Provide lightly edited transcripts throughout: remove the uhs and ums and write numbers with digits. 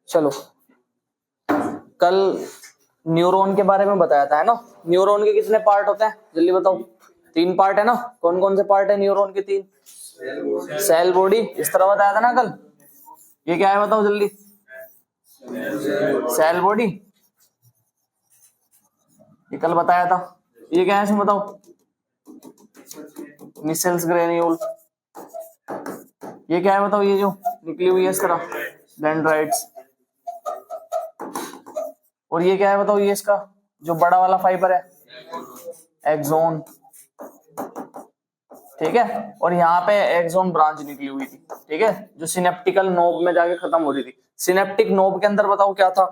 चलो, कल न्यूरॉन के बारे में बताया था, है ना। न्यूरॉन के कितने पार्ट होते हैं जल्दी बताओ। 3 पार्ट है ना। कौन कौन से पार्ट है न्यूरॉन के? 3। सेल बॉडी इस तरह बताया था ना कल। ये क्या है बताओ जल्दी। सेल बॉडी ये कल बताया था। ये क्या है इसमें बताओ। Micelles granule. ये क्या है बताओ। ये जो निकली हुई है इस तरह डेंड्राइट्स। और ये क्या है बताओ। ये इसका जो बड़ा वाला फाइबर है एक्सोन, ठीक है। और यहाँ पे एक्सोन ब्रांच निकली हुई थी, ठीक है, जो सिनेप्टिकल नोब में जाके खत्म हो रही थी। सिनेप्टिक नोब के अंदर बताओ क्या था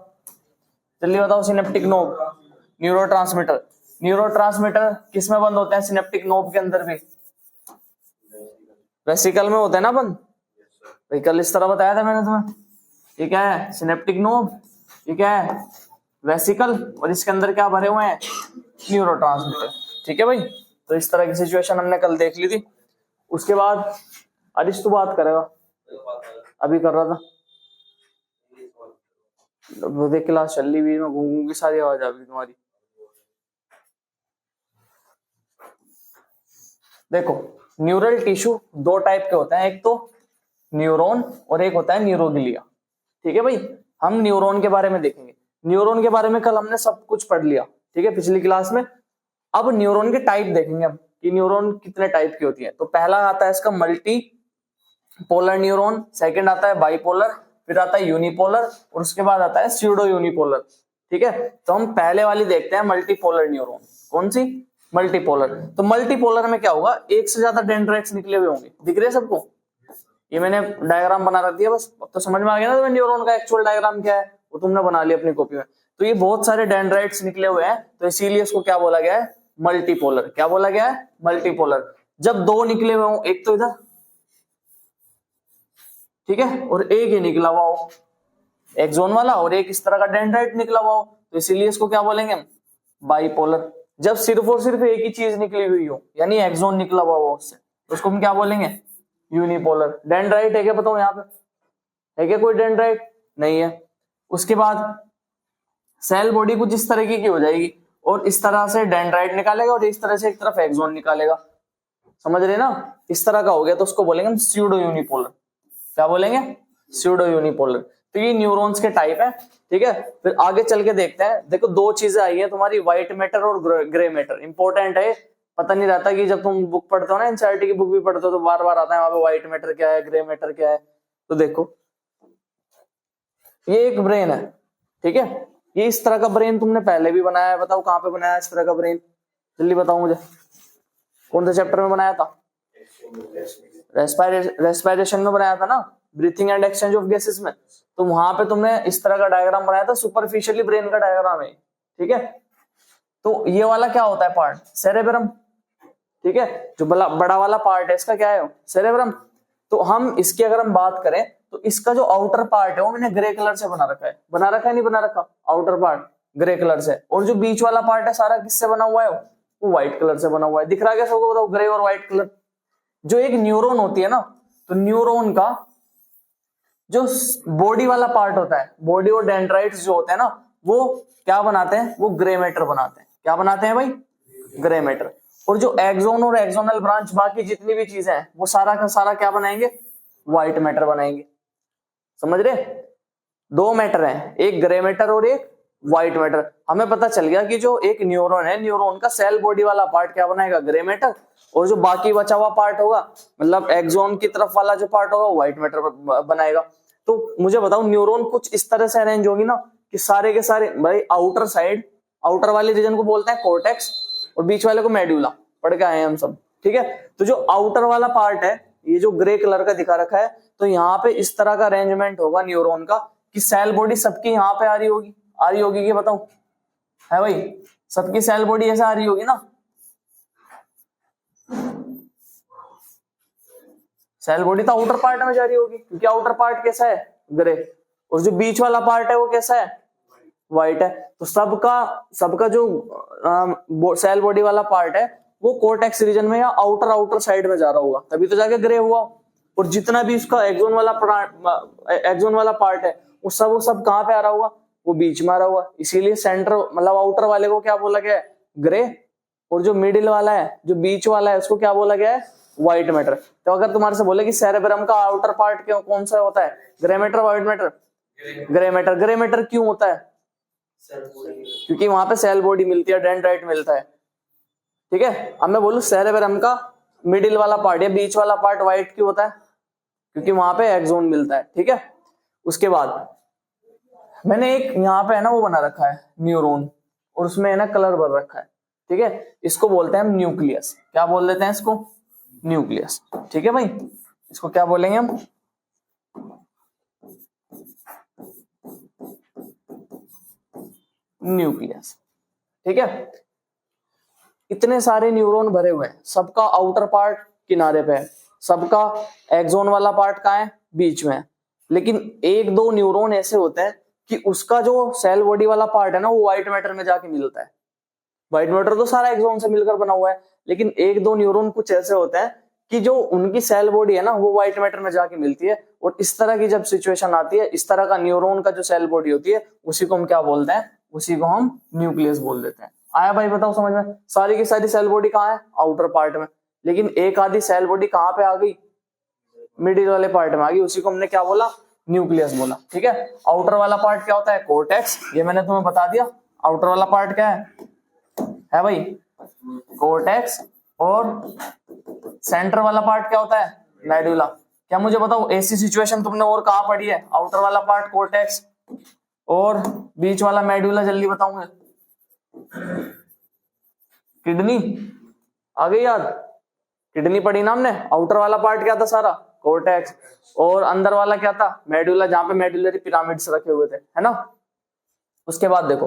जल्दी बताओ। Synaptic knob neurotransmitter. न्यूरोट्रांसमीटर किस में बंद होते हैं? सिनेप्टिक नोब के अंदर भी वेसिकल में होते हैं ना बंद। भाई कल इस तरह बताया था मैंने तुम्हें। ये क्या है? Synaptic knob. ये क्या है? वेसिकल। और इसके अंदर क्या भरे हुए हैं? न्यूरोट्रांसमीटर, ठीक है भाई। तो इस तरह की सिचुएशन हमने कल देख ली थी। उसके बाद अरिश तू बात करेगा, अभी कर रहा था वो देख क्लास चल रही हुई में घूम की सारी आवाज आ रही तुम्हारी। देखो न्यूरल टिश्यू 2 टाइप के होते हैं, एक तो न्यूरॉन और एक होता है न्यूरोग्लिया, ठीक है भाई। हम न्यूरॉन के बारे में देखेंगे। न्यूरॉन के बारे में कल हमने सब कुछ पढ़ लिया, ठीक है, पिछली क्लास में। अब न्यूरॉन के टाइप देखेंगे हम कि न्यूरॉन कितने टाइप की होती है। तो पहला आता है इसका मल्टी पोलर न्यूरॉन, सेकंड आता है बाइपोलर, फिर आता है यूनिपोलर और उसके बाद आता है स्यूडो यूनिपोलर, ठीक है। तो हम पहले वाली देखते हैं मल्टीपोलर न्यूरॉन। कौन सी? मल्टीपोलर। तो मल्टीपोलर में क्या होगा? एक से ज्यादा डेंड्राइट्स निकले हुए होंगे, दिख रहे हैं सबको। ये मैंने डायग्राम बना रख दिया, बस अब तो समझ में आ गया ना तुम्हें न्यूरॉन का एक्चुअल डायग्राम क्या है, वो तुमने बना लिया अपनी कॉपी में। तो ये बहुत सारे डेंड्राइट्स निकले हुए हैं, तो इसीलिए इसको क्या बोला गया है? मल्टीपोलर। क्या बोला गया है? मल्टीपोलर। जब 2 निकले हुए हो, एक तो इधर, ठीक है, और एक ही निकला हुआ हो एक्सोन वाला, और एक इस तरह का डेंड्राइट निकला हुआ हो, तो इसीलिए इसको क्या बोलेंगे? बाइपोलर। जब सिर्फ और सिर्फ एक ही चीज निकली हुई हो, यानी एक्सोन निकला हुआ हो उससे, तो उसको हम क्या बोलेंगे? यूनिपोलर। डेंड्राइट है क्या बताओ यहाँ पे? है क्या कोई डेंड्राइट? नहीं है। उसके बाद सेल बॉडी कुछ इस तरीके की हो जाएगी और इस तरह से डेंड्राइट निकालेगा और इस तरह से एक तरफ एक्सोन निकालेगा, समझ रहे ना। इस तरह का हो गया तो उसको बोलेंगे हम स्यूडो यूनिपोलर। क्या बोलेंगे? Pseudo unipolar. तो ये न्यूरॉन्स के टाइप है, ठीक है। फिर आगे चल के देखते हैं। देखो 2 चीजें आई है तुम्हारी, व्हाइट मैटर और ग्रे मैटर। इंपॉर्टेंट है, पता नहीं रहता कि जब तुम बुक पढ़ते हो ना, एनसीईआरटी की बुक भी पढ़ते हो, तो बार बार आता है वहां पे व्हाइट मैटर क्या है, ग्रे मैटर क्या है। तो देखो ये एक ब्रेन है, ठीक है। ये इस तरह का ब्रेन तुमने पहले भी बनाया है, बताओ कहाँ पे बनाया इस तरह का ब्रेन जल्दी बताओ मुझे। कौन से चैप्टर में बनाया था? रेस्पिरेशन में बनाया था ना, breathing and exchange of gases में। तो वहां पे तुमने इस तरह का डायग्राम बनाया था, सुपरफिशियली ब्रेन का डायग्राम है, ठीक है। तो ये वाला क्या होता है पार्ट? सेरेब्रम, ठीक है। जो बड़ा वाला पार्ट है इसका क्या है? सेरेब्रम। तो हम इसकी अगर हम बात करें तो इसका जो आउटर पार्ट है वो मैंने ग्रे कलर से बना रखा है। बना रखा है नहीं बना रखा? आउटर पार्ट ग्रे कलर से, और जो बीच वाला पार्ट है सारा किससे बना हुआ है? वो व्हाइट कलर से बना हुआ है। दिख रहा है क्या सबको? बताओ, ग्रे और व्हाइट कलर। जो एक न्यूरॉन होती है ना, तो न्यूरॉन का जो बॉडी वाला पार्ट होता है, बॉडी और डेंड्राइट्स जो होते हैं ना, वो क्या बनाते हैं? वो ग्रे मैटर बनाते हैं। क्या बनाते हैं भाई? Grey matter. और जो एक्सोन और एक्सोनल ब्रांच बाकी जितनी भी चीजें हैं वो सारा का सारा क्या बनाएंगे? व्हाइट मैटर बनाएंगे, समझ रहे। 2 मैटर हैं, एक ग्रे मैटर और एक व्हाइट मैटर। हमें पता चल गया कि जो एक न्यूरॉन है, न्यूरॉन का सेल बॉडी वाला पार्ट क्या बनाएगा? Grey matter. और जो बाकी बचा हुआ पार्ट होगा, मतलब एक्सोन की तरफ वाला जो पार्ट होगा, व्हाइट मैटर बनाएगा। तो मुझे बताओ, न्यूरॉन कुछ इस तरह से अरेंज होगी ना कि सारे के सारे भाई आउटर साइड, आउटर वाले रीजन को बोलते हैं कॉर्टेक्स और बीच वाले को मेड्यूला, पढ़ के आए हैं हम सब, ठीक है। तो जो आउटर वाला पार्ट है, ये जो ग्रे कलर का दिखा रखा है, तो यहाँ पे इस तरह का अरेंजमेंट होगा न्यूरॉन का कि सेल बॉडी सबकी यहाँ पे आ रही होगी कि बताओ, है भाई? सबकी सेल बॉडी ऐसे आ रही होगी ना। सेल बॉडी तो आउटर पार्ट में जा रही होगी, क्योंकि आउटर पार्ट कैसा है? ग्रे। और जो बीच वाला पार्ट है वो कैसा है? व्हाइट है। तो सबका जो सेल बॉडी वाला पार्ट है वो कोर्टेक्स रीजन में या आउटर साइड में जा रहा होगा, तभी तो जाके ग्रे हुआ। और जितना भी उसका एक्सोन वाला पार्ट है वो सब कहाँ पे आ रहा होगा, वो बीच में आ रहा होगा। इसीलिए सेंटर मतलब आउटर वाले को क्या बोला गया है, ग्रे, और जो मिडिल वाला है, जो बीच वाला है, उसको क्या बोला गया है, व्हाइट मैटर। तो अगर तुम्हारे से बोले कि सेरेब्रम का आउटर पार्ट कौन सा होता है, grey matter white matter, grey matter. Grey matter क्यों होता है, क्योंकि वहां पे सेल बॉडी मिलती है, डेंड्राइट मिलता है। ठीक है, अब मैं बोलूं सेरेब्रम का मिडिल वाला पार्ट या बीच वाला पार्ट व्हाइट क्यों होता है, क्योंकि वहां पे एक्सोन मिलता है। ठीक है, उसके बाद मैंने एक यहाँ पे है ना वो बना रखा है न्यूरॉन, और उसमें है ना कलर भर रखा है। ठीक है, इसको बोलते हैं हम न्यूक्लियस। क्या बोल देते हैं इसको, न्यूक्लियस। ठीक है भाई, इसको क्या बोलेंगे हम, न्यूक्लियस। ठीक है, इतने सारे न्यूरॉन भरे हुए हैं, सबका आउटर पार्ट किनारे पे है, सबका एक्सोन वाला पार्ट कहाँ है, बीच में है। लेकिन एक दो न्यूरॉन ऐसे होते हैं कि उसका जो सेल बॉडी वाला पार्ट है ना वो व्हाइट मैटर में जाके मिलता है। व्हाइट मैटर तो सारा एक्सोन से मिलकर बना हुआ है, लेकिन एक दो न्यूरॉन कुछ ऐसे होते हैं कि जो उनकी सेल बॉडी है ना वो व्हाइट मैटर में जाके मिलती है। और इस तरह की जब सिचुएशन आती है, इस तरह का न्यूरॉन का जो सेल बॉडी होती है, उसी को हम क्या बोलते हैं, उसी को हम न्यूक्लियस बोल देते हैं। आया भाई, बताओ समझ में, सारी की सारी सेल बॉडी कहाँ है, आउटर पार्ट में, लेकिन एक आधी सेल बॉडी कहाँ पे आ गई, मिडिल वाले पार्ट में आ गई, उसी को हमने क्या बोला, न्यूक्लियस बोला। ठीक है, आउटर वाला पार्ट क्या होता है, कोर्टेक्स, ये मैंने तुम्हें बता दिया। आउटर वाला पार्ट क्या है भाई, कोर्टेक्स। और सेंटर वाला पार्ट क्या होता है, मेडुला। क्या मुझे बताओ ऐसी सिचुएशन तुमने और कहाँ पढ़ी है, आउटर वाला पार्ट कोर्टेक्स और बीच वाला मेडुला, जल्दी बताऊंगा। किडनी आ गई याद, किडनी पढ़ी ना हमने। आउटर वाला पार्ट क्या था, सारा कोर्टेक्स, और अंदर वाला क्या था, मेडुला, जहां पे मेडुलरी पिरामिड्स रखे हुए थे, है ना। उसके बाद देखो,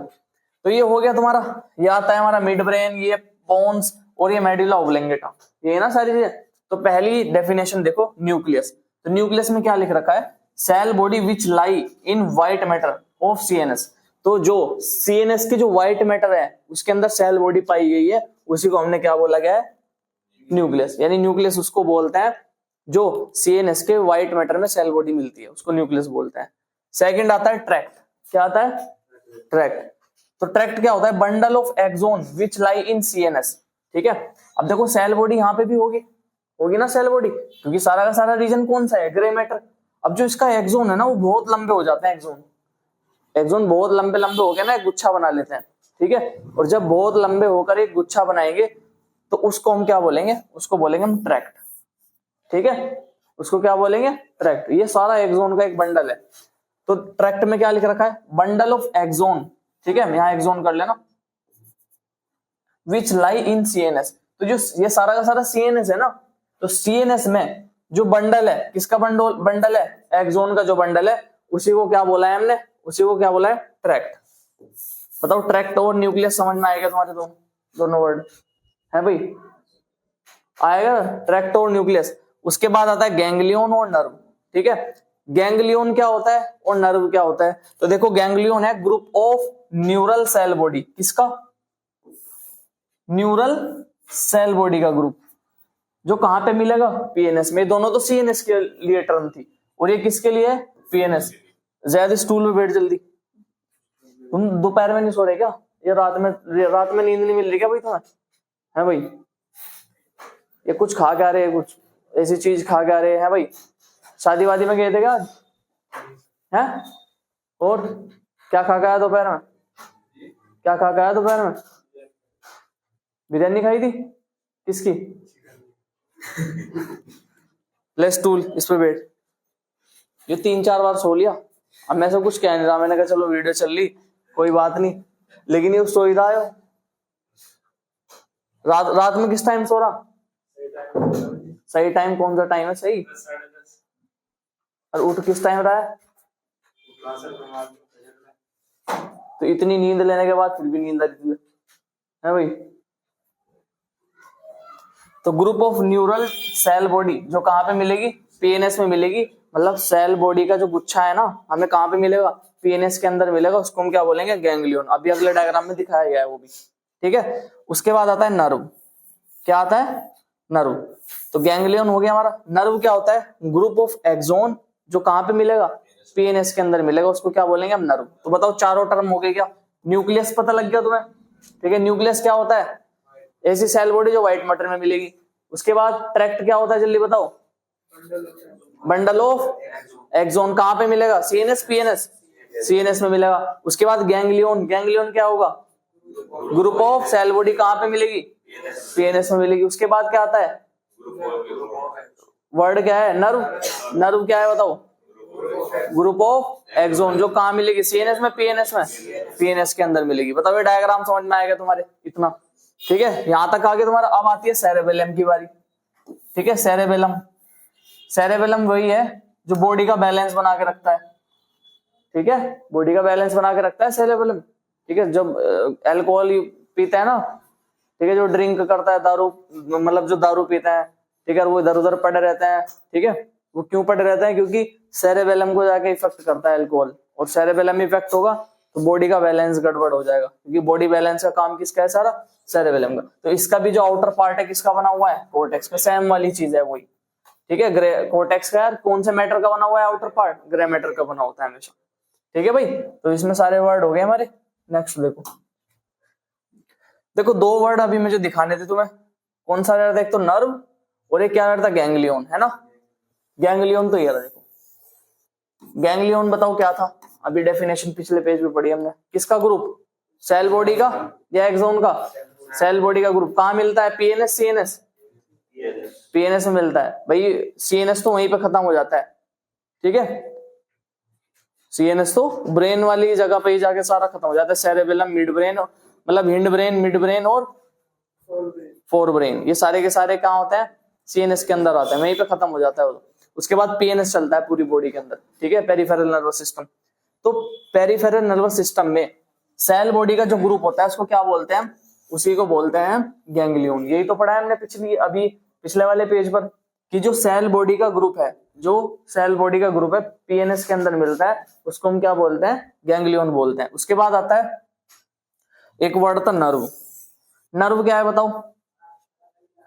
तो ये हो गया तुम्हारा, ये आता है हमारा मिड ब्रेन, ये बोन्स, और ये मेडुला ओब्लंगेटा, ये है ना सारी चीजें। तो पहली डेफिनेशन देखो, न्यूक्लियस। तो न्यूक्लियस में क्या लिख रखा है, cell body which lie in white matter of CNS. तो जो सीएनएस की जो व्हाइट मैटर है उसके अंदर सेल बॉडी पाई गई है, उसी को हमने क्या बोला गया है, न्यूक्लियस। यानी न्यूक्लियस उसको बोलते हैं जो सीएनएस के व्हाइट मैटर में सेल बॉडी मिलती है, उसको न्यूक्लियस बोलते हैं। सेकंड आता है ट्रैक्ट। क्या आता है, ट्रैक्ट। तो ट्रैक्ट क्या होता है, bundle of axon which lie in CNS. ठीक है, अब देखो सेल बॉडी यहाँ पे भी होगी ना सेल बॉडी, क्योंकि सारा का सारा रीजन कौन सा है, ग्रे मैटर। अब जो इसका एक्सोन है ना वो बहुत लंबे हो जाते हैं, एक्सोन बहुत लंबे हो गए ना, एक गुच्छा बना लेते हैं। ठीक है, और जब बहुत लंबे होकर एक गुच्छा बनाएंगे तो उसको हम क्या बोलेंगे, उसको बोलेंगे हम ट्रैक्ट। ठीक है, उसको क्या बोलेंगे, ट्रैक्ट। ये सारा एक्सोन का एक बंडल है। तो ट्रैक्ट में क्या लिख रखा है, बंडल ऑफ एक्सोन। ठीक है, यहां एक्सोन कर लेना, विच लाई इन सीएनएस। तो जो ये सारा का सारा सीएनएस है ना, तो सीएनएस में जो बंडल है, किसका बंडल है, एक्सोन का जो बंडल है, उसी को क्या बोला है हमने, उसी को क्या बोला है, ट्रैक्ट। बताओ ट्रैक्ट और न्यूक्लियस समझ में आएगा तुम्हारे दोनों वर्ड है भाई, आएगा ट्रैक्ट और न्यूक्लियस। उसके बाद आता है गैंग्लियन और नर्व। ठीक है, गैंग्लियन क्या होता है और नर्व क्या होता है। तो देखो गैंग्लियन है group of neural cell body, किसका, न्यूरल सेल बॉडी का ग्रुप, जो कहां पे मिलेगा, पीएनएस में। दोनों तो सीएनएस के लिए टर्म थी, और ये किसके लिए है, पीएनएस। ज्यादा स्टूल में बैठ जल्दी, तुम दोपहर में नहीं सो रहे क्या, ये रात में नींद नहीं मिल रही क्या भाई तुम्हें, है भाई, ये कुछ खा के आ रहे हैं, कुछ ऐसी चीज खा के आ रहे हैं भाई। शादी वादी में गए थे क्या आज, हैं, और क्या खा के आया दोपहर में, क्या खा के आया दोपहर में, बिरयानी खाई थी, किसकी, ले स्टूल इस पे बैठ। ये 3-4 बार सो लिया। अब मैं सब कुछ कह नहीं रहा, मैंने कहा चलो वीडियो चल ली कोई बात नहीं, लेकिन ये सो ही रहा है। रात में किस टाइम सो रहा, सही टाइम कौन सा टाइम है, सही, और उठ किस टाइम रहा है। तो इतनी नींद लेने के बाद फिर भी नींद आ रही है भाई। तो group of neural cell body जो कहां पे मिलेगी, पीएनएस में मिलेगी। मतलब सेल बॉडी का जो गुच्छा है ना, हमें कहां पे मिलेगा, पीएनएस के अंदर मिलेगा, उसको हम क्या बोलेंगे, गैंग्लियन। अभी अगले डायग्राम में दिखाया गया है वो भी। ठीक है, उसके बाद आता है नर्व। क्या आता है, नर्व। तो गैंग्लियन हो गया हमारा। नर्व क्या होता है? ग्रुप ऑफ एक्सोन जो कहाँ पे मिलेगा? पीएनएस के अंदर मिलेगा, उसको क्या बोलेंगे हम? नर्व। तो बताओ चारों टर्म हो गए क्या? न्यूक्लियस पता लग गया तुम्हें, ठीक है। न्यूक्लियस क्या होता है? ऐसी सेल बॉडी जो व्हाइट मैटर में मिलेगी। उसके बाद ट्रैक्ट क्या होता है, जल्दी बताओ? बंडल ऑफ एक्सोन कहाँ पे मिलेगा? सीएनएस, पीएनएस, सीएनएस में मिलेगा। उसके बाद गैंग्लियन, गैंग्लियन क्या होगा? ग्रुप ऑफ सेल बॉडी कहाँ पे मिलेगी? पीएनएस में मिलेगी। उसके बाद क्या आता है? वर्ड क्या है? नर्व। नर्व क्या है बताओ? ग्रुप ऑफ एक्सोन जो कहाँ मिलेगी? सीएनएस में, पीएनएस में? पीएनएस के अंदर मिलेगी। बताओ ये डायग्राम समझ में आएगा तुम्हारे इतना, ठीक है। यहां तक आगे तुम्हारा अब आती है सेरेबेलम की बारी, ठीक है। सेरेबेलम, सेरेबेलम वही है जो बॉडी का बैलेंस बना के रखता है, ठीक है। बॉडी का बैलेंस बना के रखता है सेरेबेलम, ठीक है। जब अल्कोहल पीता है ना, ठीक है, जो ड्रिंक करता है, दारू, मतलब जो दारू पीता है, ठीक है, वो इधर उधर पड़े रहते हैं, ठीक है। वो क्यों पड़े रहते हैं? क्योंकि सेरेबेलम को जाके इफेक्ट करता है अल्कोहल, और सेरेबेलम इफेक्ट होगा तो बॉडी का बैलेंस गड़बड़ हो जाएगा, क्योंकि बॉडी बैलेंस का काम किसका है? सारा सेरेबेलम का। तो इसका भी जो आउटर पार्ट है किसका बना हुआ है? कोर्टेक्स का। सेम वाली चीज है वही, ठीक है। ग्रे कोर्टेक्स का यार कौन से मैटर का बना हुआ है? आउटर पार्ट ग्रे मैटर का बना होता है हमेशा, ठीक है भाई। तो इसमें सारे वर्ड हो गए हमारे। नेक्स्ट देखो, देखो दो वर्ड अभी मुझे दिखाने थे तुम्हें। कौन सा वर्ड था? एक तो नर्व और एक क्या वर्ड था? गैंग्लियन, है ना। गैंग्लियन तो ये रहा, देखो गैंग्लियन बताओ क्या था? अभी डेफिनेशन पिछले पेज पे पढ़ी हमने। किसका ग्रुप? सेल बॉडी का या एक्सोन का? सेल बॉडी का ग्रुप। कहाँ मिलता है? PNS, CNS? पीएनएस में मिलता है भाई। सीएनएस तो वहीं पे खत्म हो जाता है, ठीक है। सीएनएस तो ब्रेन वाली जगह पे ही जाके सारा खत्म हो जाता है। सेरेबेलम, मिड ब्रेन, मतलब हिंड ब्रेन, मिड ब्रेन और फोर ब्रेन, ये सारे के सारे कहाँ होते हैं? सीएनएस के अंदर आते हैं, वहीं पे खत्म हो जाता है वो। उसके बाद पीएनएस चलता है पूरी बॉडी के अंदर, ठीक है, पेरिफेरल नर्वस सिस्टम। तो पेरिफेरल नर्वस सिस्टम में सेल बॉडी का जो ग्रुप होता है उसको क्या बोलते हैं? उसी को बोलते हैं गैंग्लियन। यही तो पढ़ा है हमने पिछले वाले पेज पर, कि जो सेल बॉडी का ग्रुप है, जो सेल बॉडी का ग्रुप है पीएनएस के अंदर मिलता है, उसको हम क्या बोलते हैं? गैंग्लियन बोलते हैं। उसके बाद आता है एक वर्ड था नर्व। नर्व क्या है बताओ?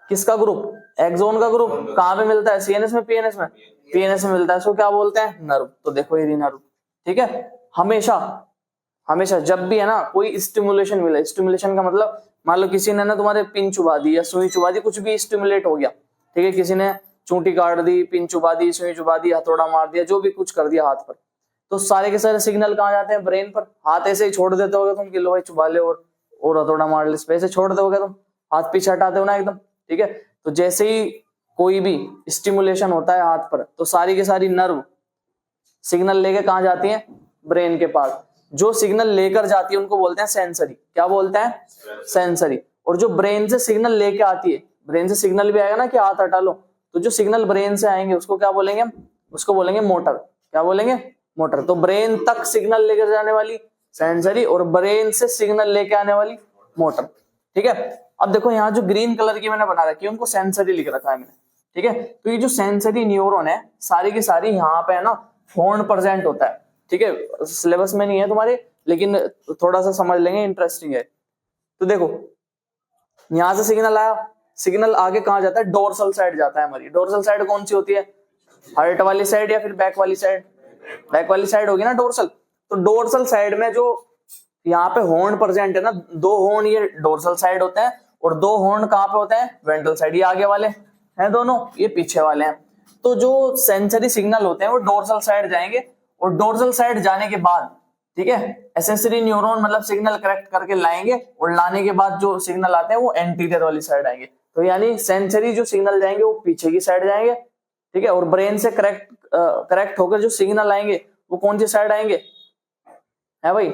किसका ग्रुप? एक्सोन का ग्रुप। कहाँ पे मिलता है? सीएनएस में, पीएनएस में? पीएनएस में मिलता है, इसको क्या बोलते हैं? नर्व। तो देखो ये नर्व, ठीक है। हमेशा हमेशा जब भी है ना कोई स्टिमुलेशन मिले, स्टिमुलेशन का मतलब मान लो किसी ने ना तुम्हारे पिन चुबा दी या सुई चुबा दी, कुछ भी स्टिमुलेट हो गया, ठीक है। किसी ने चूंटी काट दी, पिन चुबा दी, सुई चुबा दी, हथौड़ा मार दिया, जो भी कुछ कर दिया हाथ पर, तो सारे के सारे सिग्नल कहाँ जाते हैं? ब्रेन पर। हाथ ऐसे ही छोड़ देते होगे तुम कि लो भाई चुबा ले और हथौड़ा मार ले, ऐसे छोड़ दोगे तुम, हाथ पीछे हटाते हो ना एकदम, ठीक है। तो जैसे ही कोई भी स्टिमुलेशन होता है हाथ पर, तो सारी की सारी नर्व सिग्नल लेके कहाँ जाती है? ब्रेन के पास। जो सिग्नल लेकर जाती है उनको बोलते हैं सेंसरी। क्या बोलते हैं? सेंसरी। और जो ब्रेन से सिग्नल लेके आती है, ब्रेन से सिग्नल भी आएगा ना कि हाथ हटा लो, तो जो सिग्नल ब्रेन से आएंगे उसको क्या बोलेंगे? उसको बोलेंगे मोटर। क्या बोलेंगे? मोटर। तो ब्रेन तक सिग्नल लेकर जाने वाली सेंसरी और ब्रेन से सिग्नल लेके आने वाली मोटर, ठीक है। अब देखो यहाँ जो ग्रीन कलर की मैंने बना रखी है उनको सेंसरी लिख रखा है मैंने, ठीक है। तो ये जो सेंसरी न्यूरॉन है सारी की सारी यहाँ पे है ना हॉर्न प्रेजेंट होता है, ठीक है। सिलेबस में नहीं है तुम्हारे, लेकिन थोड़ा सा समझ लेंगे, इंटरेस्टिंग है। तो देखो यहां से सिग्नल आया, सिग्नल आगे कहाँ जाता है? डोर्सल साइड जाता है हमारी। डोर्सल साइड कौन सी होती है? हार्ट वाली साइड या फिर बैक वाली साइड? बैक वाली साइड होगी ना डोर्सल। तो डोर्सल साइड में जो यहाँ पे हॉर्न प्रेजेंट है ना, दो हॉर्न ये डोर्सल साइड होते हैं और दो हॉर्न कहाँ पे होते हैं? Ventral side. ये आगे वाले हैं दोनों, ये पीछे वाले हैं। तो जो सेंसरी सिग्नल होते हैं वो डोर्सल साइड जाएंगे और डोर्सल साइड जाने के बाद, ठीक है, एसेंसरी न्यूरॉन मतलब सिग्नल करेक्ट करके लाएंगे और लाने के बाद जो सिग्नल आते हैं वो एंटीरियर वाली साइड आएंगे। तो यानी सेंसरी जो सिग्नल जाएंगे वो पीछे की साइड जाएंगे, ठीक है। और ब्रेन से करेक्ट होकर जो सिग्नल आएंगे वो कौन सी साइड आएंगे? है भाई,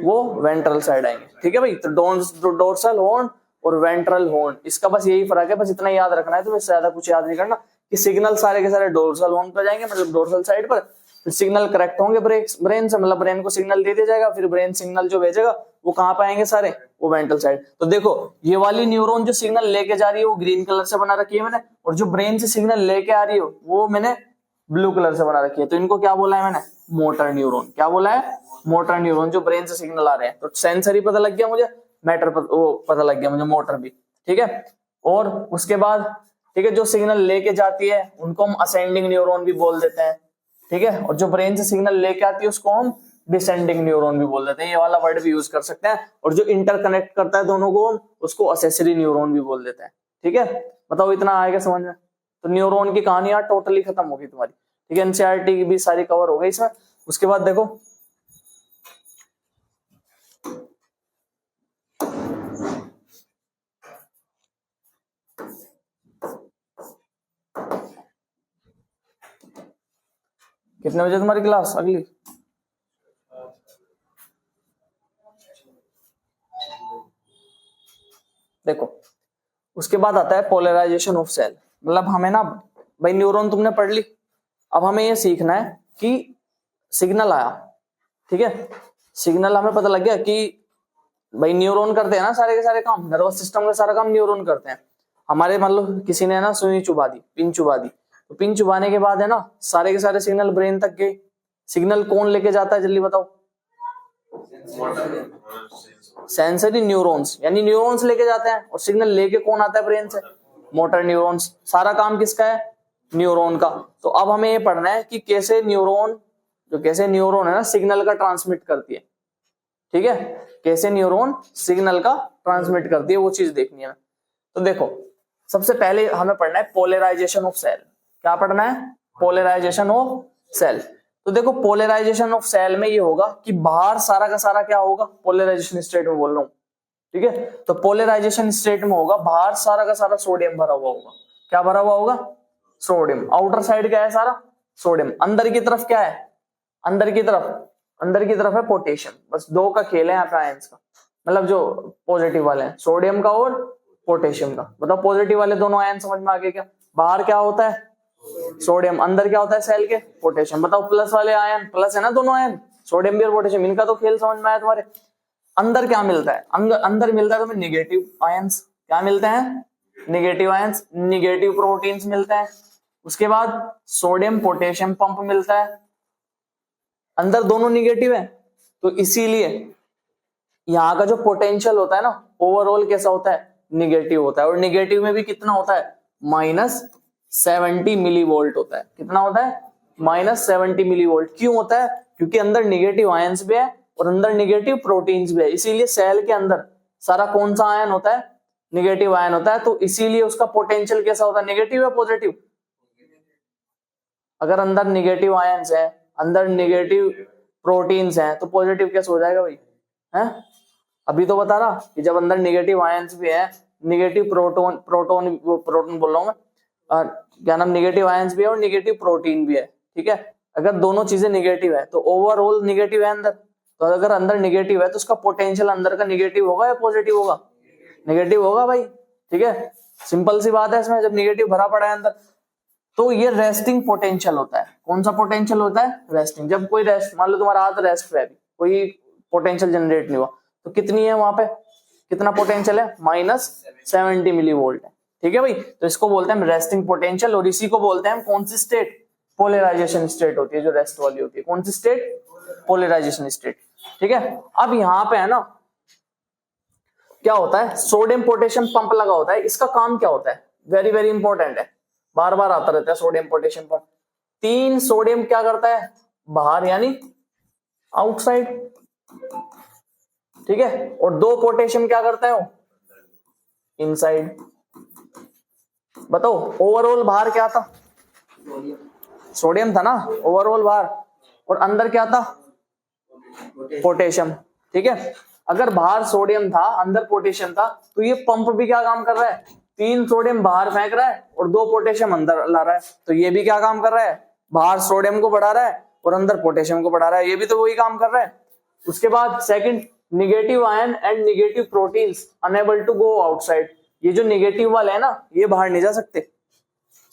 वो वेंट्रल साइड आएंगे, ठीक है भाई। तो डोर्सल हॉर्न और वेंट्रल हॉर्न, इसका बस यही फर्क है, बस इतना याद रखना है। तो इससे ज्यादा कुछ याद नहीं करना कि सिग्नल सारे के सारे डोर्सल हॉर्न पर जाएंगे, मतलब डोर्सल साइड पर। फिर सिग्नल करेक्ट होंगे ब्रेन से, मतलब ब्रेन को सिग्नल दे दिया जाएगा, फिर ब्रेन सिग्नल जो भेजेगा वो कहाँ पाएंगे सारे? वो वेंट्रल साइड। तो देखो ये वाली न्यूरॉन जो सिग्नल लेके जा रही है वो ग्रीन कलर से बना रखी है मैंने, और जो ब्रेन से सिग्नल लेके आ रही है वो मैंने ब्लू कलर से बना रखी है। तो इनको क्या बोला है मैंने? Motor neuron. क्या बोला है? मोटर न्यूरॉन, जो ब्रेन से सिग्नल आ रहे हैं। तो सेंसरी पता लग गया मुझे, मैटर वो पता लग गया मुझे, मोटर भी, ठीक है। और उसके बाद ठीक है, जो सिग्नल लेके जाती है उनको हम असेंडिंग न्यूरॉन भी बोल देते हैं, ठीक है, और जो ब्रेन से सिग्नल लेके आती है उसको हम डिसेंडिंग न्यूरॉन भी बोल देते हैं, ये वाला वर्ड भी यूज कर सकते हैं। और जो इंटरकनेक्ट करता है दोनों को उसको असेसरी न्यूरॉन भी बोल देते हैं, ठीक है। बताओ इतना आएगा समझ में? तो न्यूरॉन की कहानी यार टोटली खत्म होगी तुम्हारी, ठीक है, एनसीईआरटी की भी सारी कवर हो गई इसमें। उसके बाद देखो कितने बजे तुम्हारी क्लास अगली? देखो उसके बाद आता है पोलराइजेशन ऑफ सेल। मतलब हमें ना भाई न्यूरॉन तुमने पढ़ ली, अब हमें ये सीखना है कि सिग्नल आया, ठीक है, सिग्नल हमें पता लग गया कि भाई न्यूरॉन करते हैं ना सारे के सारे काम, नर्वस सिस्टम का सारा काम न्यूरॉन करते हैं हमारे। मतलब किसी ने ना सुई चुबा दी, पिन चुबा दी, तो पिन चुबाने के बाद है ना सारे के सारे सिग्नल ब्रेन तक गए। सिग्नल कौन लेके जाता है जल्दी बताओ? सेंसरी न्यूरॉन्स, यानी न्यूरॉन्स लेके जाते हैं। और सिग्नल लेके कौन आता है ब्रेन से? Motor neurons. सारा काम किसका है? न्यूरॉन का। तो अब हमें ये पढ़ना है कि कैसे न्यूरॉन है ना सिग्नल का ट्रांसमिट करती है, ठीक है, कैसे न्यूरॉन सिग्नल का ट्रांसमिट करती है वो चीज देखनी है। तो देखो सबसे पहले हमें पढ़ना है पोलराइजेशन ऑफ सेल। क्या पढ़ना है? Polarisation of cell. तो देखो पोलराइजेशन ऑफ सेल में ये होगा कि बाहर सारा का सारा क्या होगा? पोलराइजेशन स्टेट में बोल रहा हूं, ठीक है। तो पोलराइजेशन स्टेट में होगा बाहर सारा का सारा सोडियम भरा हुआ होगा। क्या भरा हुआ होगा? सोडियम। आउटर साइड क्या है? सारा सोडियम। अंदर की तरफ क्या है? अंदर की तरफ है पोटेशियम। बस दो का खेल है यहाँ पे आयंस का, मतलब जो पॉजिटिव वाले हैं सोडियम का और पोटेशियम का। बताओ पॉजिटिव वाले दोनों आयन समझ में आ गए क्या? बाहर क्या होता है? सोडियम। अंदर क्या होता है सेल के? पोटेशियम। बताओ प्लस वाले आयन, प्लस है ना दोनों आयन, सोडियम भी और पोटेशियम, इनका तो खेल समझ में आया तुम्हारे। अंदर क्या मिलता है? अंदर मिलता है तुम्हें निगेटिव आयंस। क्या मिलते हैं? निगेटिव आयंस, निगेटिव प्रोटीन्स मिलते हैं। उसके बाद सोडियम पोटेशियम पंप मिलता है। अंदर दोनों निगेटिव है, तो इसीलिए यहाँ का जो पोटेंशियल होता है ना ओवरऑल कैसा होता है? निगेटिव होता है। और निगेटिव में भी कितना होता है? -70 मिली वोल्ट होता है। कितना होता है? -70 मिली वोल्ट। क्यों होता है? क्योंकि अंदर निगेटिव आयंस भी है और अंदर निगेटिव प्रोटीन्स भी है, इसीलिए सेल के अंदर सारा कौन सा आयन होता है? निगेटिव आयन होता है। तो इसीलिए उसका पोटेंशियल कैसा होता है? नेगेटिव या पॉजिटिव? अगर अंदर निगेटिव आयंस है, अंदर निगेटिव प्रोटीन्स हैं, तो पॉजिटिव कैसे हो जाएगा भाई? हैं? अभी तो बता रहा कि जब अंदर निगेटिव आयंस भी है, निगेटिव प्रोटोन बोल रहा हूं मैं, क्या नाम, निगेटिव आयंस भी है और निगेटिव प्रोटीन भी है, ठीक है। अगर दोनों चीजें निगेटिव है तो ओवरऑल निगेटिव है अंदर। तो अगर अंदर निगेटिव है तो उसका पोटेंशियल अंदर का निगेटिव होगा या पॉजिटिव होगा? निगेटिव होगा भाई, ठीक है। सिंपल सी बात है इसमें, जब निगेटिव भरा पड़ा है अंदर। तो ये रेस्टिंग पोटेंशियल होता है। कौन सा पोटेंशियल होता है? रेस्टिंग। जब कोई रेस्ट, मान लो तुम्हारा हाथ रेस्ट पे है, कोई पोटेंशियल जनरेट नहीं हुआ, तो कितनी है वहां पे? कितना पोटेंशियल है? -70 मिली वोल्ट है, ठीक है भाई। तो इसको बोलते हैं रेस्टिंग पोटेंशियल, और इसी को बोलते हैं हम कौन सी स्टेट? पोलराइजेशन स्टेट होती है जो रेस्ट वाली होती है। कौन सी स्टेट? पोलराइजेशन स्टेट, ठीक है। अब यहाँ पे है ना क्या होता है? सोडियम पोटेशियम पंप लगा होता है। इसका काम क्या होता है? वेरी वेरी इंपॉर्टेंट है, बार बार आता रहता है सोडियम पोटेशियम पंप। 3 सोडियम क्या करता है? बाहर यानी आउटसाइड, ठीक है। और 2 पोटेशियम क्या करता है? वो इनसाइड। बताओ ओवरऑल बाहर क्या था? सोडियम था ना ओवरऑल बाहर, और अंदर क्या था? पोटेशियम, ठीक है। अगर बाहर सोडियम था अंदर पोटेशियम था, तो ये पंप भी क्या काम कर रहा है? 3 सोडियम बाहर फेंक रहा है और 2 पोटेशियम अंदर ला रहा है। तो ये भी क्या काम कर रहा है? बाहर सोडियम को बढ़ा रहा है और अंदर पोटेशियम को बढ़ा रहा है। ये भी तो वही काम कर रहा है। उसके बाद second, negative ion and negative proteins unable to go outside. ये जो निगेटिव वाले है ना, ये बाहर नहीं जा सकते,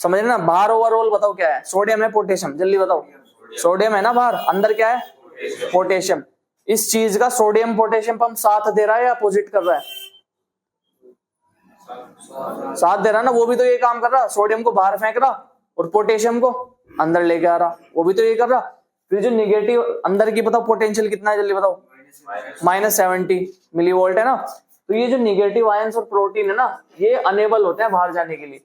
समझ रहे ना। बाहर ओवरऑल बताओ क्या है? सोडियम है, पोटेशियम, जल्दी बताओ। सोडियम है ना बाहर, अंदर क्या है? पोटेशियम। इस चीज का सोडियम पोटेशियम पंप साथ दे रहा है या अपोजिट कर रहा है? साथ दे रहा ना। वो भी तो ये काम कर रहा, सोडियम को बाहर फेंक रहा और पोटेशियम को अंदर लेके आ रहा, वो भी तो ये कर रहा। फिर जो निगेटिव अंदर की बताओ पोटेंशियल कितना है, जल्दी बताओ। -70 मिली वोल्ट है ना। तो ये जो निगेटिव आयंस और प्रोटीन है ना, ये अनेबल होते हैं बाहर जाने के लिए,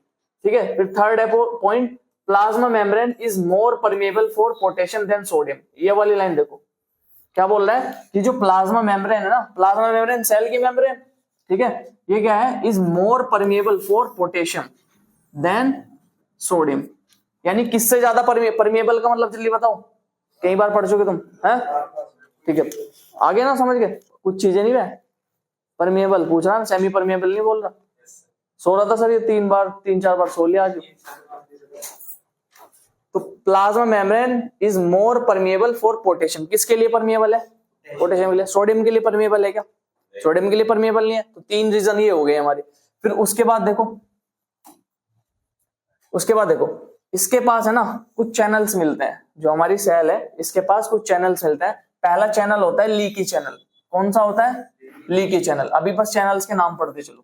ठीक है। फिर थर्ड है point, plasma membrane is more permeable for potassium than sodium. ये वाली लाइन देखो क्या बोल रहा है कि जो प्लाज्मा मेम्ब्रेन है ना, प्लाज्मा मेम्ब्रेन सेल की मेम्ब्रेन, ठीक है, ये क्या है, is more permeable for potassium than sodium. यानी किससे ज्यादा परमेबल का मतलब जल्दी बताओ, कई बार पढ़ चुके तुम है, ठीक है, आगे ना समझ गए कुछ चीजें नहीं है। परमेबल पूछ रहा, सेमी परमेबल नहीं बोल रहा। सो रहा था सर ये 3-4 बार सो लिया आज। तो plasma membrane is more permeable for potassium. किसके लिए परमेबल है, पोटेशियम के लिए। सोडियम के लिए परमेबल है क्या, सोडियम के लिए परमेबल नहीं है। तो 3 रीजन ये हो गए हमारे। फिर उसके बाद देखो इसके पास है ना कुछ चैनल्स मिलते हैं, जो हमारी सेल है इसके पास कुछ चैनल्स मिलते हैं। पहला चैनल होता है लीकी चैनल। कौन सा होता है, लीकी चैनल। अभी बस चैनल्स के नाम पढ़ते चलो।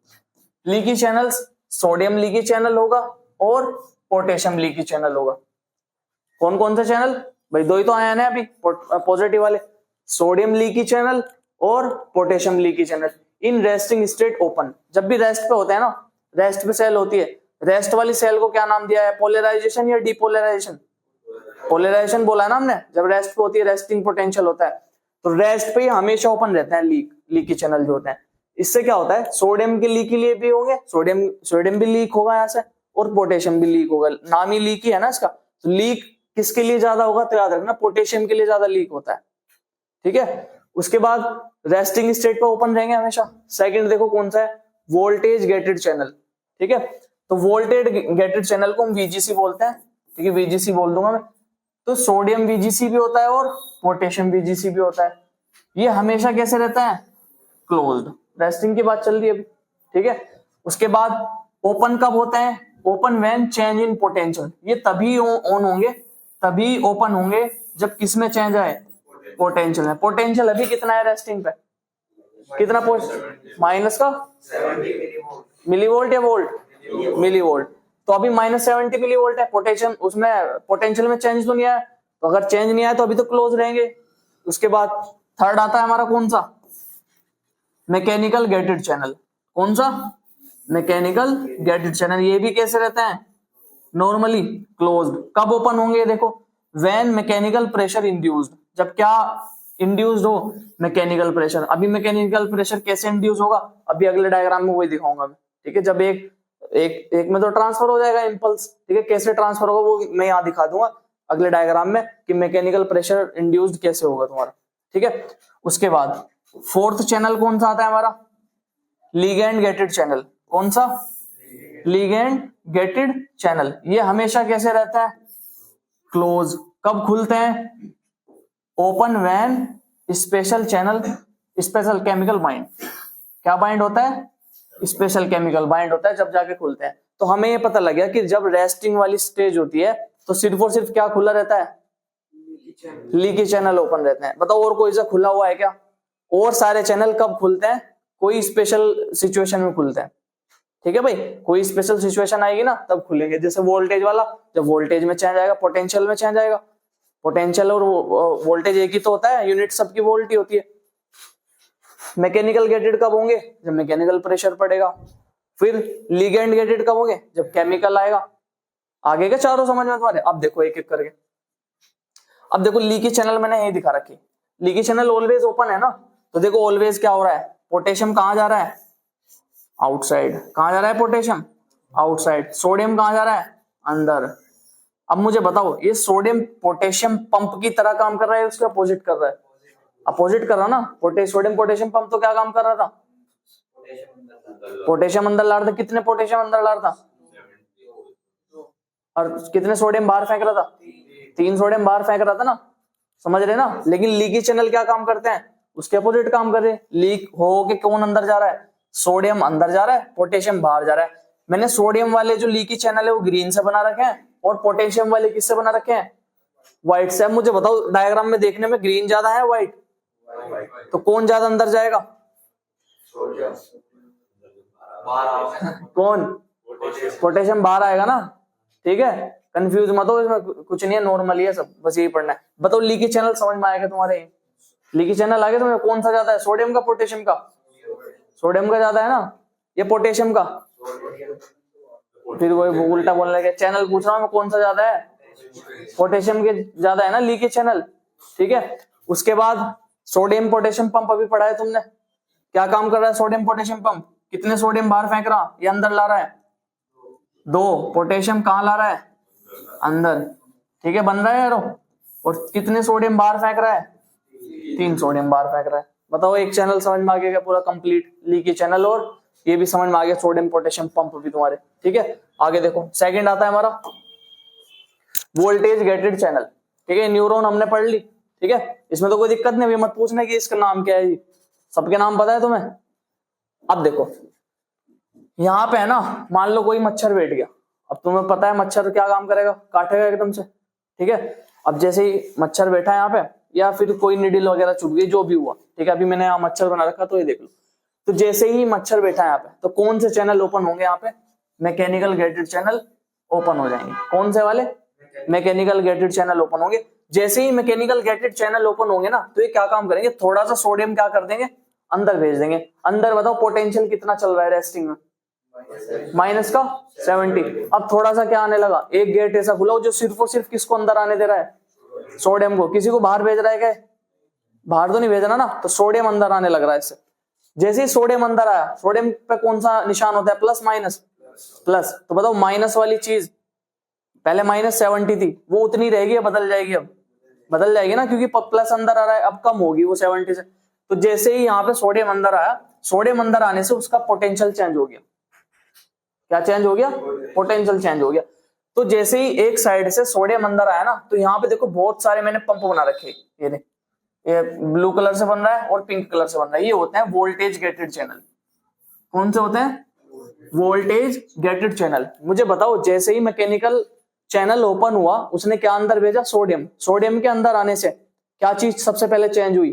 Leaky channels, sodium leaky channel होगा और पोटेशियम लीकी चैनल होगा। कौन कौन सा चैनल भाई, दो ही तो आए हैं अभी पॉजिटिव वाले, सोडियम लीकी चैनल और potassium leaky channel. In resting state open, जब भी रेस्ट पे होते हैं ना, रेस्ट पे सेल होती है, रेस्ट वाली सेल को क्या नाम दिया है, पोलराइजेशन या डिपोलराइजेशन। पोलराइजेशन बोला है ना हमने, जब रेस्ट पे होती है रेस्टिंग पोटेंशियल होता है, तो रेस्ट पे ही हमेशा ओपन रहते हैं लीकी चैनल जो होते हैं। इससे क्या होता है, सोडियम के लीक के लिए भी होंगे, सोडियम भी लीक होगा यहाँ से और पोटेशियम भी लीक होगा। नाम ही लीक ही है ना इसका। तो लीक किसके लिए ज्यादा होगा, तो याद रखना पोटेशियम के लिए ज्यादा लीक होता है, ठीक है। उसके बाद रेस्टिंग स्टेट पे ओपन रहेंगे हमेशा। सेकंड देखो कौन सा है, वोल्टेज गेटेड चैनल, ठीक है। तो वोल्टेज गेटेड चैनल को हम वीजीसी बोलते हैं, ठीक है, वीजीसी बोल दूंगा मैं। तो सोडियम वीजीसी भी होता है और पोटेशियम वीजीसी भी होता है। ये हमेशा कैसे रहता है, क्लोज्ड। रेस्टिंग की बात चल रही है अभी, ठीक है। उसके बाद ओपन कब होते हैं, open when change in potential. ये तभी ऑन होंगे, तभी ओपन होंगे जब किसमें चेंज आए, पोटेंशियल में। पोटेंशियल अभी कितना है रेस्टिंग पे, कितना माइनस का मिलीवोल्ट या वोल्ट, मिलीवोल्ट। तो अभी -70 मिलीवोल्ट है पोटेंशियल, उसमें पोटेंशियल में चेंज तो नहीं आया। तो अगर चेंज नहीं आया तो अभी तो क्लोज रहेंगे। उसके बाद थर्ड आता है हमारा कौन सा, मैकेनिकल गेटेड चैनल। कौन सा, मैकेनिकल गेटेड चैनल। ये भी कैसे रहता है, नॉर्मली क्लोज्ड। कब ओपन होंगे देखो, व्हेन मैकेनिकल प्रेशर इंड्यूस्ड, जब क्या इंड्यूस्ड हो, मैकेनिकल प्रेशर। अभी मैकेनिकल प्रेशर कैसे इंड्यूस होगा, अभी अगले डायग्राम में वही दिखाऊंगा मैं, ठीक है। जब एक में तो ट्रांसफर हो जाएगा इंपल्स, ठीक है, कैसे ट्रांसफर होगा वो मैं यहाँ दिखा दूंगा अगले डायग्राम में कि मैकेनिकल प्रेशर इंड्यूस्ड कैसे होगा तुम्हारा, ठीक है। उसके बाद फोर्थ चैनल कौन सा आता है हमारा, लिगैंड गेटेड चैनल। कौन सा, लिगैंड गेटेड चैनल। ये हमेशा कैसे रहता है, क्लोज। कब खुलते हैं, open when special channel, special chemical bind. क्या बाइंड होता है, स्पेशल केमिकल बाइंड होता है, जब जाके खुलते हैं। तो हमें ये पता लग गया कि जब रेस्टिंग वाली स्टेज होती है तो सिर्फ और सिर्फ क्या खुला रहता है, लीकी चैनल ओपन रहते हैं। बताओ और कोई सा खुला हुआ है क्या, और सारे चैनल कब खुलते हैं, कोई स्पेशल सिचुएशन में खुलते हैं, ठीक है भाई। कोई स्पेशल सिचुएशन आएगी ना तब खुलेंगे। जैसे वोल्टेज वाला, जब वोल्टेज में चेंज आएगा पोटेंशियल में चेंज आएगा। पोटेंशियल और वोल्टेज एक ही तो होता है, यूनिट सबकी वोल्ट ही होती है। मैकेनिकल गेटेड कब होंगे, जब मैकेनिकल प्रेशर पड़ेगा। फिर लिगेंड गेटेड कब होंगे, जब केमिकल आएगा। आगे के चारों समझ में तुम्हारे। अब देखो एक एक करके। अब देखो लीकी चैनल मैंने यही दिखा रखी, लीकी चैनल ऑलवेज ओपन है ना। तो देखो ऑलवेज क्या हो रहा है, पोटेशियम कहां जा रहा है, आउटसाइड। कहां जा रहा है पोटेशियम, आउटसाइड। सोडियम कहां जा रहा है, अंदर। अब मुझे बताओ ये सोडियम पोटेशियम पंप की तरह काम कर रहा है, उसके अपोजिट कर रहा है, अपोजिट कर रहा ना। सोडियम पोटेशियम पंप तो क्या काम कर रहा था, पोटेशियम अंदर ला रहा था। कितने पोटेशियम अंदर ला रहा था, और कितने सोडियम बाहर फेंक रहा था, 3 सोडियम बाहर फेंक रहा था ना, समझ रहे ना। लेकिन लीकी चैनल क्या काम करते हैं, उसके अपोजिट काम कर रहे हैं। लीक हो के कौन अंदर जा रहा है, सोडियम अंदर जा रहा है, पोटेशियम बाहर जा रहा है। मैंने सोडियम वाले जो लीकी चैनल है वो ग्रीन से बना रखे हैं और पोटेशियम वाले किससे बना रखे हैं, व्हाइट से। मुझे बताओ डायग्राम में देखने में ग्रीन ज्यादा है व्हाइट, तो कौन ज्यादा अंदर जाएगा, कौन, पोटेशियम बाहर आएगा ना, ठीक है। कंफ्यूज मत हो, इसमें कुछ नहीं है, नॉर्मल ही है सब, बस यही पढ़ना है। बताओ लीकी चैनल समझ में आएगा तुम्हारे, लीकी चैनल आगे तुम्हें कौन सा ज्यादा है, सोडियम का पोटेशियम का, सोडियम का ज्यादा है ना, ये पोटेशियम का, फिर वही उल्टा बोलने लगे। चैनल पूछ रहा हूँ मैं कौन सा ज्यादा है, पोटेशियम के ज्यादा है ना लीकेज चैनल, ठीक है। उसके बाद सोडियम पोटेशियम पंप अभी पढ़ा है तुमने, क्या काम कर रहा है सोडियम पोटेशियम पंप, कितने सोडियम बाहर फेंक रहा या अंदर ला रहा है, 2 पोटेशियम कहाँ ला रहा है, अंदर, ठीक है, बन रहा है यारो। और कितने सोडियम बाहर फेंक रहा है, 3 सोडियम बाहर फेंक रहा है। बताओ एक चैनल समझ में आ गया पूरा कंप्लीट लीकी चैनल, और ये भी समझ में आ गया सोडियम पोटेशियम पंप भी तुम्हारे, ठीक है। आगे देखो सेकंड आता है हमारा वोल्टेज गेटेड चैनल, ठीक है। न्यूरॉन हमने पढ़ ली, ठीक है, इसमें तो कोई दिक्कत नहीं, मत पूछने कि इसका नाम क्या है, जी सबके नाम पता है तुम्हें। अब देखो यहाँ पे है ना, मान लो कोई मच्छर बैठ गया, अब तुम्हें पता है मच्छर क्या काम करेगा, काटेगा एकदम से, ठीक है। अब जैसे ही मच्छर बैठा है यहाँ पे, या फिर कोई निडिल वगैरह चुभ गई, जो भी हुआ, ठीक है। अभी मैंने यहाँ मच्छर बना रखा तो ये देख लो, तो जैसे ही मच्छर बैठा है यहाँ पे, तो कौन से चैनल ओपन होंगे यहाँ पे, मैकेनिकल गेटेड चैनल ओपन हो जाएंगे। कौन से वाले, मैकेनिकल गेटेड चैनल ओपन होंगे। जैसे ही मैकेनिकल गेटेड चैनल ओपन होंगे ना, तो ये क्या काम करेंगे, थोड़ा सा सोडियम क्या कर देंगे, अंदर भेज देंगे। अंदर बताओ पोटेंशियल कितना चल रहा है रेस्टिंग में, -70। अब थोड़ा सा क्या आने लगा, एक गेट ऐसा खुला जो सिर्फ और सिर्फ किसको अंदर आने दे रहा है, सोडियम को। किसी को बाहर भेज रहा है क्या, बाहर तो नहीं भेज रहा ना, तो सोडियम अंदर आने लग रहा है इससे। जैसे ही सोडियम अंदर आया, सोडियम पे कौन सा निशान होता है, प्लस माइनस, प्लस। तो बताओ माइनस वाली चीज पहले -70 थी, वो उतनी रहेगी या बदल जाएगी, अब बदल जाएगी ना, क्योंकि प्लस अंदर आ रहा है, अब कम होगी वो 70 से। तो जैसे ही यहाँ पे सोडियम अंदर आया, सोडियम अंदर आने से उसका पोटेंशियल चेंज हो गया। क्या चेंज हो गया, पोटेंशियल चेंज हो गया। तो जैसे ही एक साइड से सोडियम अंदर आया ना, तो यहाँ पे देखो बहुत सारे मैंने पंप बना रखे, ये देख, ये ब्लू कलर से बन रहा है और पिंक कलर से बन रहा है, ये होते हैं वोल्टेज गेटेड चैनल। कौन से होते हैं, वोल्टेज गेटेड चैनल। मुझे बताओ जैसे ही मैकेनिकल चैनल ओपन हुआ, उसने क्या अंदर भेजा, सोडियम। सोडियम के अंदर आने से क्या चीज सबसे पहले चेंज हुई,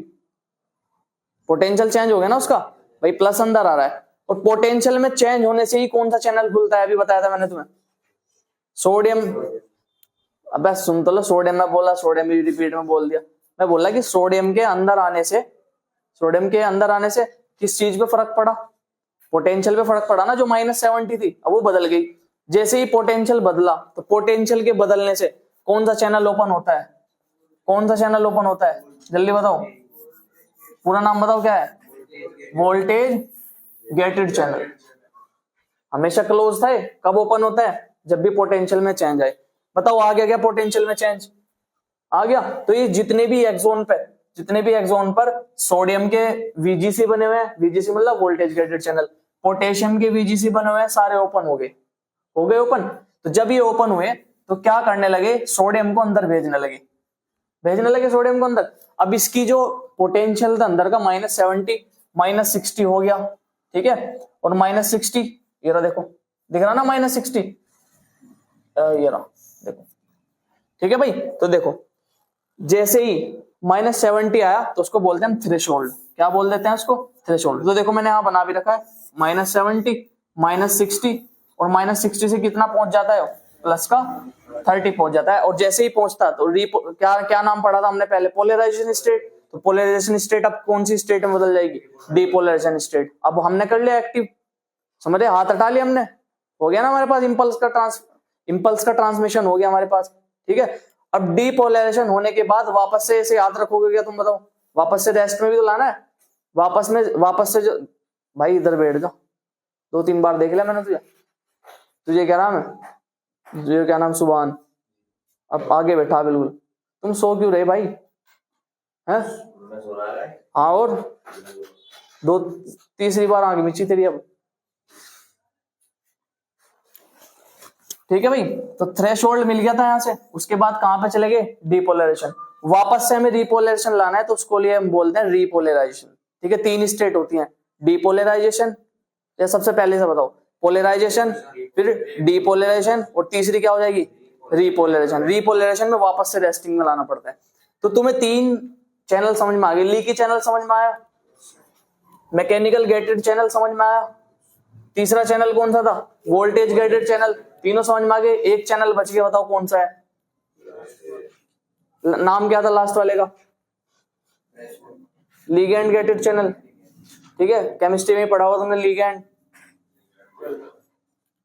पोटेंशियल चेंज हो गया ना उसका, भाई प्लस अंदर आ रहा है। और पोटेंशियल में चेंज होने से ही कौन सा चैनल खुलता है, अभी बताया था मैंने तुम्हें, सोडियम। अब सुन तो लो, सोडियम में बोला, सोडियम भी रिपीट में बोल दिया। मैं बोला कि सोडियम के अंदर आने से, सोडियम के अंदर आने से किस चीज पे फर्क पड़ा, पोटेंशियल पे फर्क पड़ा ना, जो -70 थी अब वो बदल गई। जैसे ही पोटेंशियल बदला, तो पोटेंशियल के बदलने से कौन सा चैनल ओपन होता है, कौन सा चैनल ओपन होता है, जल्दी बताओ, पूरा नाम बताओ क्या है, वोल्टेज गेटेड चैनल। हमेशा क्लोज था, कब ओपन होता है, जब भी पोटेंशियल में चेंज आए। बताओ आ गया क्या पोटेंशियल में चेंज, आ गया। तो ये जितने भी एक्सोन पर सोडियम के वीजीसी बने हुए हैं, वीजीसी मतलब वोल्टेज गेटेड चैनल, पोटेशियम के वीजीसी बने हुए हैं, सारे ओपन हो गए ओपन। तो जब ये ओपन हुए, तो क्या करने लगे, सोडियम को अंदर भेजने लगे सोडियम को अंदर। अब इसकी जो पोटेंशियल था अंदर का -70 -60 हो गया, ठीक है। और -60 ये रहा, देखो दिख रहा ना -60, ये रहा देखो, ठीक है भाई। तो देखो जैसे ही -70 आया, तो उसको बोलते हैं थ्रेशोल्ड। क्या बोल देते हैं उसको, थ्रेशोल्ड। तो देखो मैंने यहाँ बना भी रखा है, -70 -60, और -60 से कितना पहुंच जाता है, प्लस का 30 पहुंच जाता है। और जैसे ही पहुंचता तो क्या नाम पढ़ा था हमने पहले, पोलराइजेशन स्टेट। तो पोलराइजेशन स्टेट अब कौन सी स्टेट में बदल जाएगी, डीपोलराइजेशन स्टेट। अब हमने कर लिया एक्टिव, समझे, हाथ हटा लिया हमने, हो गया ना हमारे पास इंपल्स का ट्रांसमिशन हो गया हमारे पास, ठीक है। अब डीपोलराइजेशन होने के बाद वापस से ऐसे याद रखोगे क्या, तुम बताओ, वापस से रेस्ट में भी तो लाना है, वापस से जो, भाई इधर बैठ जाओ, 2-3 बार देख लिया मैंने तुझे क्या नाम है, तुझे क्या नाम, सुभान। अब आगे बैठा, बिल्कुल तुम सो क्यों रहे भाई, हैं? हाँ, और 2-तीसरी बार आगे मिची तेरी अब, ठीक है भाई। तो थ्रेशोल्ड मिल गया था यहां से, उसके बाद कहां पे चले गए, डीपोलराइजेशन। वापस से हमें रिपोलराइजेशन लाना है, तो उसको लिए हम बोलते हैं रिपोलराइजेशन, ठीक है। 3 स्टेट होती हैं, डीपोलराइजेशन, या सबसे पहले से बताओ, पोलराइजेशन, फिर डीपोलराइजेशन, और तीसरी क्या हो जाएगी, रिपोलराइजेशन। रिपोलराइजेशन में वापस से रेस्टिंग में लाना पड़ता है। तो तुम्हें 3 चैनल समझ में आ गए, लीकी चैनल समझ में आया, मैकेनिकल गेटेड चैनल समझ में आया, तीसरा चैनल कौन सा था, वोल्टेज गेटेड चैनल। तीनों समझ में आ गए, एक चैनल बच गया, बताओ कौन सा है, नाम क्या था लास्ट वाले का, लिगैंड गेटेड चैनल, ठीक है। केमिस्ट्री में पढ़ा हुआ तुमने लिगैंड,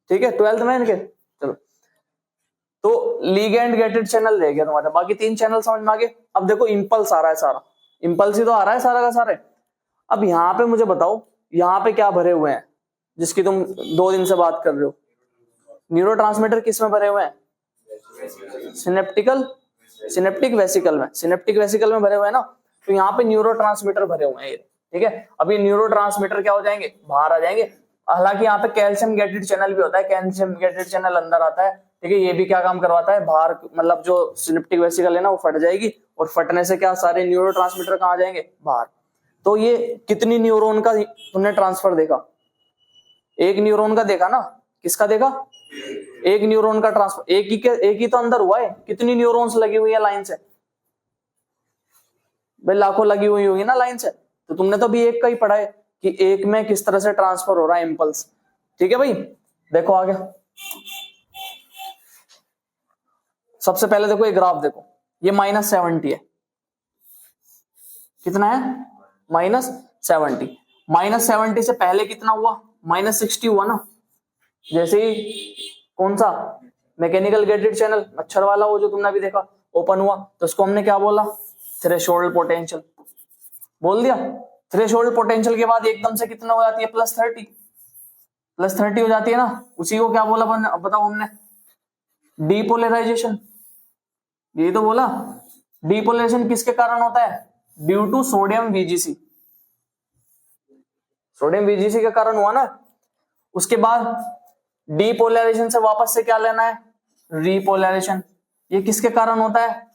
ठीक है, 12th में इनके। चलो, तो लिगेंड गेटेड चैनल रह गया तुम्हारा, बाकी 3 चैनल समझ में आ गए। अब देखो इंपल्स आ रहा है, सारा इंपल्स ही तो आ रहा है सारा का सारे। अब यहाँ पे मुझे बताओ, यहाँ पे क्या भरे हुए हैं जिसकी तुम 2 दिन से बात कर रहे हो? न्यूरोट्रांसमीटर किस में भरे हुए हैं? सिनेप्टिक वेसिकल में, सिनेप्टिक वेसिकल में भरे हुए हैं ना। तो यहाँ पे न्यूरोट्रांसमीटर भरे हुए हैं ये, ठीक है। अब ये न्यूरोट्रांसमीटर क्या हो जाएंगे? बाहर आ जाएंगे। हालांकि यहाँ पे कैल्शियम गेटेड चैनल भी होता है, कैल्शियम गेटेड चैनल अंदर आता है, ठीक है। ये भी क्या काम करवाता है? बाहर, मतलब जो सिनेप्टिक वेसिकल है ना वो फट जाएगी, और फटने से क्या सारे न्यूरोट्रांसमीटर कहाँ जाएंगे? बाहर। तो ये कितनी न्यूरॉन का तुमने ट्रांसफर देखा? एक न्यूरॉन का देखा ना। किसका देखा? एक न्यूरॉन का ट्रांसफर। एक ही तो अंदर हुआ है। कितनी न्यूरॉन्स लगी हुई है लाइन से? भाई लाखों लगी हुई होगी ना लाइन से। तो तुमने तो भी एक का ही पढ़ा है कि एक में किस तरह से ट्रांसफर हो रहा है इंपल्स, ठीक है भाई। देखो आगे, सबसे पहले देखो ये ग्राफ देखो, ये -70 है। कितना है? -70। -70 से पहले कितना हुआ? -60 हुआ ना। जैसे ही कौन सा मैकेनिकल गेटेड चैनल, मच्छर वाला, वो जो तुमने अभी देखा, ओपन हुआ, तो उसको हमने क्या बोला? थ्रेशोल्ड पोटेंशियल बोल दिया। थ्रेशोल्ड पोटेंशियल के बाद एकदम से कितना हो जाती है? +30 हो जाती है ना। उसी को क्या बोला बताओ हमने? डीपोलराइजेशन। ये तो बोला। डीपोलराइजेशन किसके कारण होता है? Due to sodium VGC। Sodium VGC के कारण हुआ ना। उसके बाद डीपोलराइजेशन से वापस से क्या लेना है? रीपोलराइजेशन। ये किसके कारण होता है?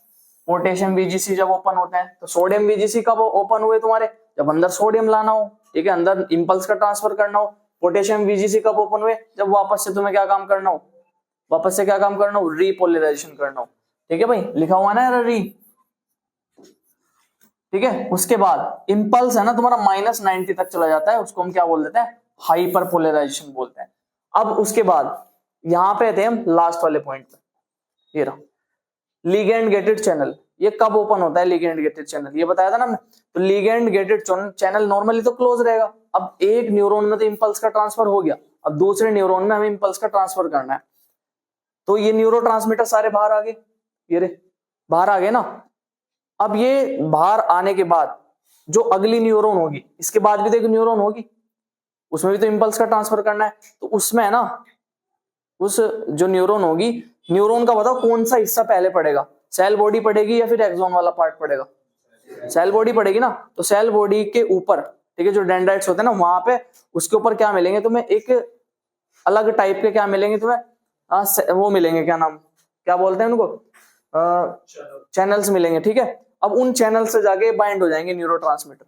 पोटेशियम VGC जब ओपन होता है। तो सोडियम VGC कब ओपन हुए तुम्हारे? जब अंदर सोडियम लाना हो, ठीक है, अंदर इंपल्स का ट्रांसफर करना हो। पोटेशियम VGC कब ओपन हुए? जब वापस से तुम्हें क्या काम करना हो? वापस से क्या काम करना हो? रीपोलराइजेशन करना हो, ठीक है भाई। लिखा हुआ ना री, ठीक है। उसके बाद इंपल्स है ना तुम्हारा -90 तक चला जाता है, उसको हम क्या बोल देते हैं? हाइपर पोलराइजेशन बोलते हैं। अब उसके बाद यहां पे आते हैं हम लास्ट वाले पॉइंट पे। ये रहा लिगेंड गेटेड चैनल। ये कब ओपन होता है लिगेंड गेटेड चैनल? ये बताया था ना हमने। तो लिगेंड गेटेड चैनल नॉर्मली तो क्लोज रहेगा। अब एक न्यूरॉन में तो इंपल्स का ट्रांसफर हो गया, अब दूसरे न्यूरॉन में हमें इंपल्स का ट्रांसफर करना है। तो ये न्यूरोट्रांसमीटर सारे बाहर आ गए, ये रे बाहर आ गए ना। अब ये बाहर आने के बाद जो अगली न्यूरॉन होगी, इसके बाद भी देखो न्यूरॉन होगी, उसमें भी तो इंपल्स का ट्रांसफर करना है। तो उसमें है ना, उस जो न्यूरॉन होगी, न्यूरॉन का बताओ कौन सा हिस्सा पहले पड़ेगा? सेल बॉडी पड़ेगी या फिर एक्सॉन वाला पार्ट पड़ेगा? सेल बॉडी पड़ेगी ना। तो सेल बॉडी के ऊपर, ठीक है, जो डेंड्राइट्स होते हैं ना, वहां पे उसके ऊपर क्या मिलेंगे तुम्हें? एक अलग टाइप के क्या मिलेंगे तुम्हें? वो मिलेंगे, क्या नाम, क्या बोलते हैं उनको? चैनल्स मिलेंगे, ठीक है। अब उन चैनल से जाके बाइंड हो जाएंगे न्यूरोट्रांसमीटर,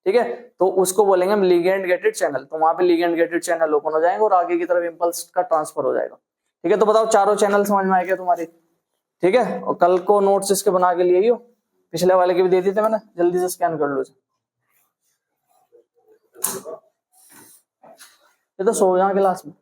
ठीक है। तो उसको बोलेंगे हम लिगेंड गेटेड चैनल। तो वहां पे लिगेंड गेटेड चैनल ओपन हो जाएंगे और आगे की तरफ इंपल्स का ट्रांसफर हो जाएगा, ठीक है। तो बताओ चारों चैनल समझ में आए क्या तुम्हारी? ठीक है। और कल को नोट्स इसके बना के लिए हो, पिछले वाले के भी दे दिए थे मैंने, जल्दी से स्कैन कर लो इसे। ये तो सो यहाँ क्लास में